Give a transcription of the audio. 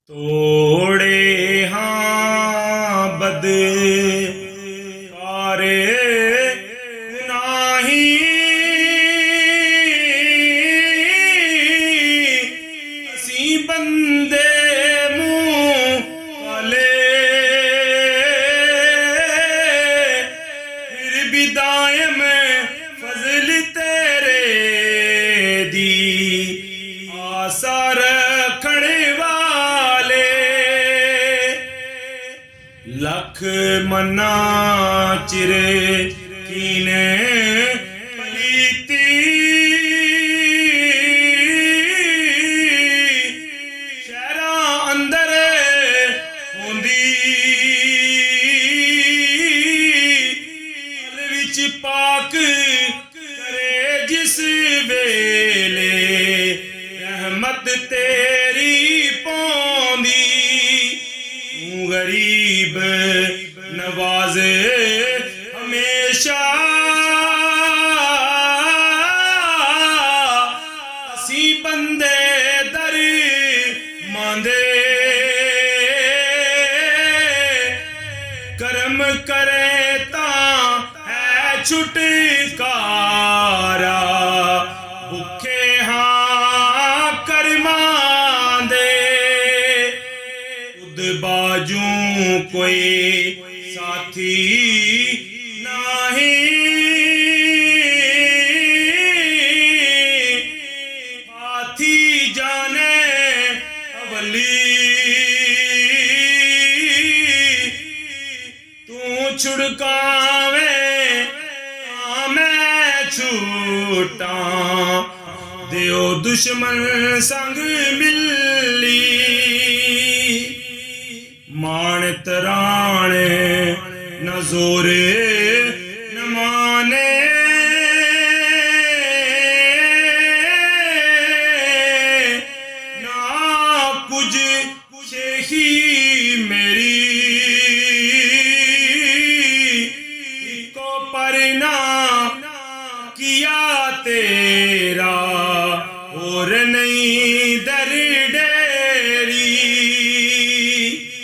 ਤੋੜੇ ਹਾਂ ਬਦਕਾਰੇ ਨਾਹੀ ਅਸੀਂ ਬੰਦੇ ਮੂੰਹ ਕਾਲੇ ਫਿਰ ਵੀ ਦਾਇਮ ਫਜ਼ਲ ਤੇਰੇ ਦੀ ਆਸਾ ਰੱਖਣ ਵਾਲੇ ਲੱਖ ਮਨਾ ਚਿਰੇ ਕੀਨੇ ਪਲੀਤੀ ਸ਼ਹਿਰਾਂ ਅੰਦਰ ਹੁੰਦੀ ਦਿਲ ਵਿੱਚ ਪਾਕ ਕਰੇ ਜਿਸ ਵੇਲੇ रहमत तेरी पौंदी तू गरीब नवाज हमेशा असी बंदे दर मांदे करम करे ता है छुटकारा भुखे हाँ बाजू कोई साथी नहीं हाथी जाने अवली तू छुड़कावे मैं छूटा दियो दुश्मन संग मिली मान तराने न जोरे न माने ना कुछ शेखी मेरी को परना किया तेरा और नहीं